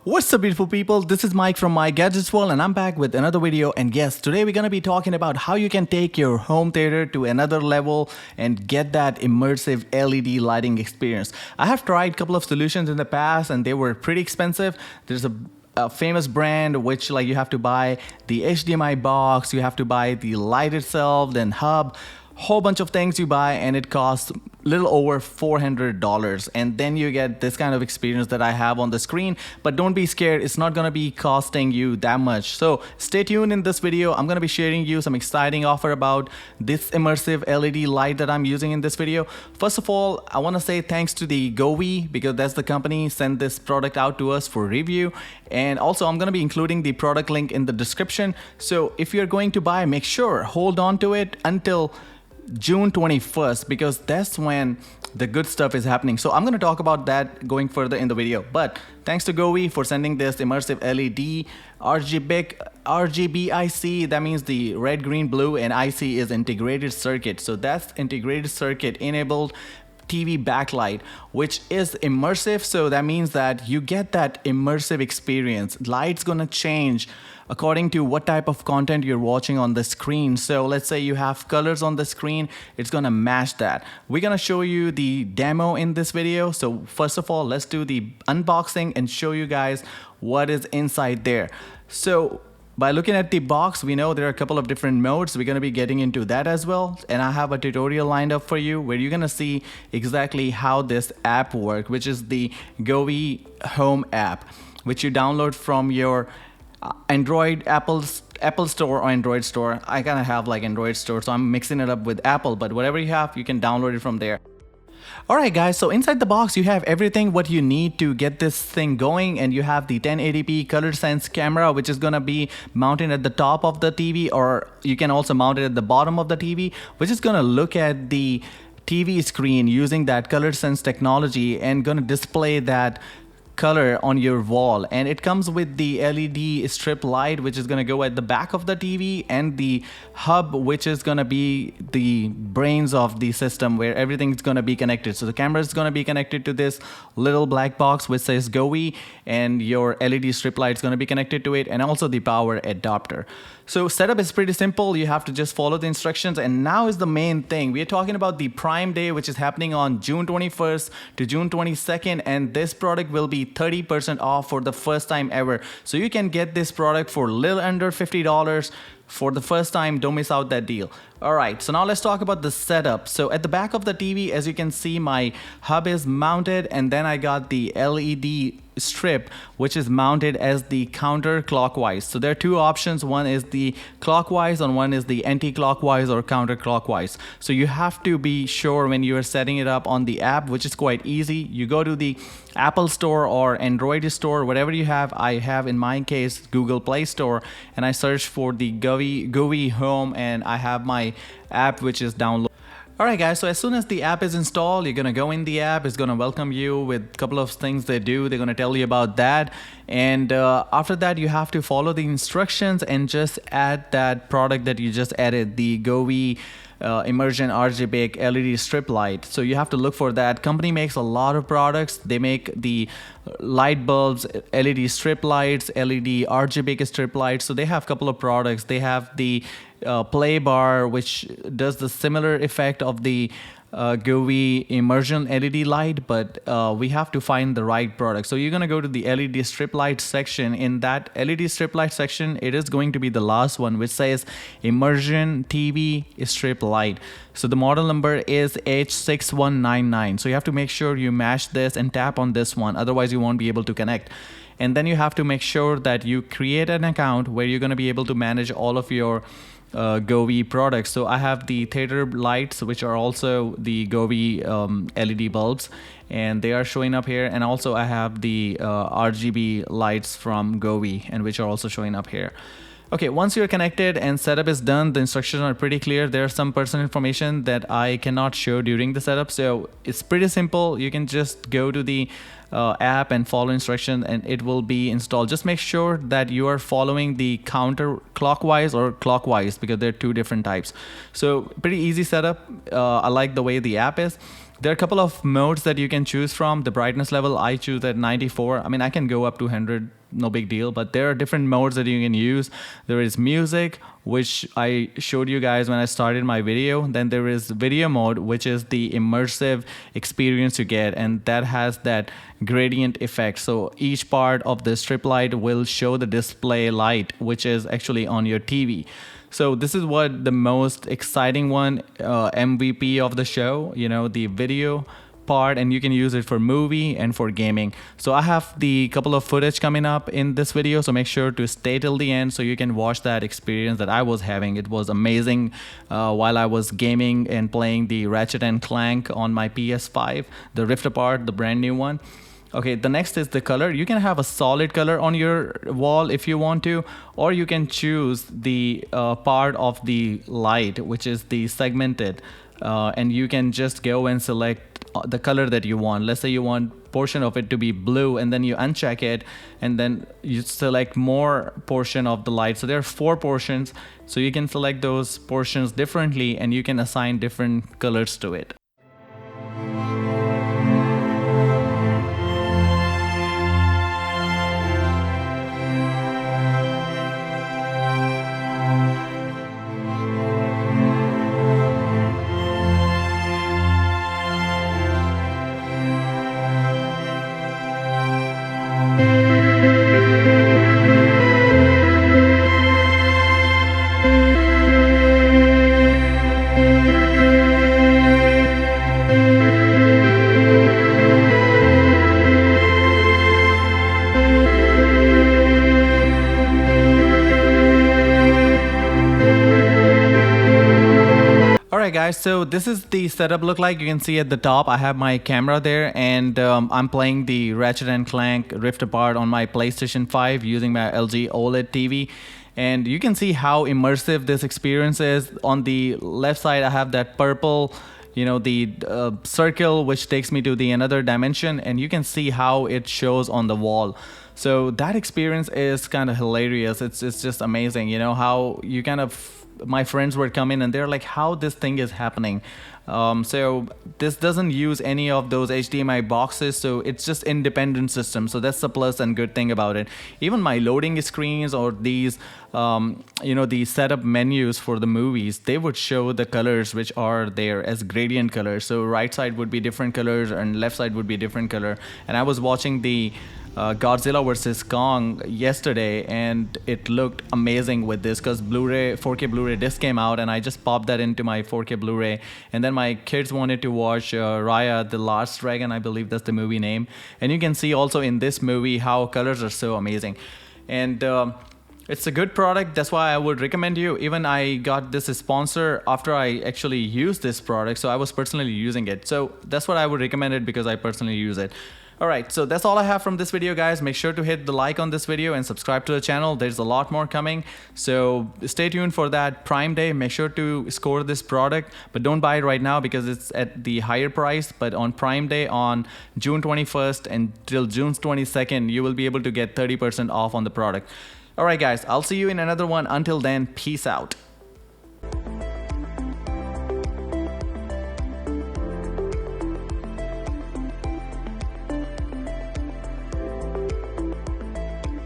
What's up, beautiful people? This is Mike from My Gadgets World and I'm back with another video. And yes, today we're going to be talking about how you can take your home theater to another level and get that immersive LED lighting experience. I have tried a couple of solutions in the past and they were pretty expensive. There's a famous brand which you have to buy the HDMI box, you have to buy the light itself, then hub, whole bunch of things you buy, and it costs little over $400, and then you get this kind of experience that I have on the screen. But don't be scared, it's not gonna be costing you that much. So stay tuned. In this video I'm gonna be sharing you some exciting offer about this immersive LED light that I'm using in this video. First of all, I want to say thanks to the Govee, because that's the company sent this product out to us for review. And also I'm gonna be including the product link in the description, so if you're going to buy, make sure hold on to it until June 21st, because that's when the good stuff is happening. So I'm going to talk about that going further in the video. But thanks to Govee for sending this immersive LED RGBIC. That means the red, green, blue, and IC is integrated circuit. So that's integrated circuit enabled TV backlight, which is immersive. So that means that you get that immersive experience. Light's gonna change according to what type of content you're watching on the screen. So let's say you have colors on the screen, it's gonna match that. We're gonna show you the demo in this video. So first of all, let's do the unboxing and show you guys what is inside there. So by looking at the box, we know there are a couple of different modes. We're going to be getting into that as well. And I have a tutorial lined up for you where you're going to see exactly how this app works, which is the Govee Home app, which you download from your Android, Apple Store or Android Store. I kind of have Android Store, so I'm mixing it up with Apple, but whatever you have, you can download it from there. Alright guys, so inside the box you have everything what you need to get this thing going, and you have the 1080p color sense camera, which is gonna be mounted at the top of the TV, or you can also mount it at the bottom of the TV, which is gonna look at the TV screen using that color sense technology and gonna display that color on your wall. And it comes with the LED strip light, which is going to go at the back of the TV, and the hub, which is going to be the brains of the system where everything's going to be connected. So the camera is going to be connected to this little black box which says Govee, and your LED strip light is going to be connected to it, and also the power adapter. So setup is pretty simple. You have to just follow the instructions. And now is the main thing. We are talking about the Prime Day, which is happening on June 21st to June 22nd, and this product will be 30% off for the first time ever. So you can get this product for a little under $50 for the first time. Don't miss out that deal. Alright, so now let's talk about the setup. So at the back of the TV, as you can see, my hub is mounted, and then I got the LED strip which is mounted as the counterclockwise. So there are two options. One is the clockwise and one is the anti-clockwise or counterclockwise. So you have to be sure when you are setting it up on the app, which is quite easy. You go to the Apple Store or Android Store, whatever you have. I have, in my case, Google Play Store, and I search for the Govee Home, and I have my app which is downloaded. Alright guys, so as soon as the app is installed, you're gonna go in the app. It's gonna welcome you with a couple of things they do. They're gonna tell you about that, and after that you have to follow the instructions and just add that product that you just added, the Govee Immersion RGBIC LED strip light. So you have to look for that. Company makes a lot of products. They make the light bulbs, LED strip lights, LED RGBIC strip lights. So they have a couple of products. They have the play bar, which does the similar effect of the Govee Immersion LED light, but we have to find the right product. So you're gonna go to the LED strip light section. In that LED strip light section, it is going to be the last one, which says Immersion TV strip light. So the model number is H6199. So you have to make sure you match this and tap on this one, otherwise you won't be able to connect. And then you have to make sure that you create an account where you're going to be able to manage all of your Govee products. So I have the theater lights, which are also the Govee LED bulbs, and they are showing up here. And also I have the RGB lights from Govee, and which are also showing up here. Okay, once you're connected and setup is done, the instructions are pretty clear. There's some personal information that I cannot show during the setup, so it's pretty simple. You can just go to the app and follow instructions and it will be installed. Just make sure that you are following the counterclockwise or clockwise, because there are two different types. So pretty easy setup. I like the way the app is. There are a couple of modes that you can choose from. The brightness level, I choose at 94. I mean, I can go up to 100, no big deal, but there are different modes that you can use. There is music, which I showed you guys when I started my video. Then there is video mode, which is the immersive experience you get, and that has that gradient effect. So each part of the strip light will show the display light, which is actually on your TV. So this is what the most exciting one, MVP of the show, you know, the video part, and you can use it for movie and for gaming. So I have the couple of footage coming up in this video, so make sure to stay till the end so you can watch that experience that I was having. It was amazing while I was gaming and playing the Ratchet and Clank on my PS5, the Rift Apart, the brand new one. Okay, the next is the color. You can have a solid color on your wall if you want to, or you can choose the part of the light, which is the segmented, and you can just go and select the color that you want. Let's say you want portion of it to be blue, and then you uncheck it, and then you select more portion of the light. So there are 4 portions, so you can select those portions differently, and you can assign different colors to it. Alright guys, so this is the setup look like. You can see at the top I have my camera there, and I'm playing the Ratchet and Clank Rift Apart on my PlayStation 5 using my LG OLED TV. And you can see how immersive this experience is. On the left side I have that purple, you know, the circle which takes me to the another dimension, and you can see how it shows on the wall. So that experience is kind of hilarious. It's just amazing, you know, how you kind of, my friends were coming and they're like, how this thing is happening. So this doesn't use any of those HDMI boxes, so it's just independent system. So that's the plus and good thing about it. Even my loading screens or these you know, the setup menus for the movies, they would show the colors which are there as gradient colors. So right side would be different colors and left side would be different color. And I was watching the Godzilla vs. Kong yesterday, and it looked amazing with this because Blu-ray, 4K Blu-ray disc came out, and I just popped that into my 4K Blu-ray. And then my kids wanted to watch Raya the Last Dragon, I believe that's the movie name. And you can see also in this movie how colors are so amazing. And it's a good product. That's why I would recommend you. Even I got this sponsor after I actually used this product, so I was personally using it. So that's what I would recommend it, because I personally use it. Alright, so that's all I have from this video, guys. Make sure to hit the like on this video and subscribe to the channel. There's a lot more coming, so stay tuned for that Prime Day. Make sure to score this product, but don't buy it right now because it's at the higher price. But on Prime Day on June 21st and till June 22nd, you will be able to get 30% off on the product. Alright guys, I'll see you in another one. Until then, peace out.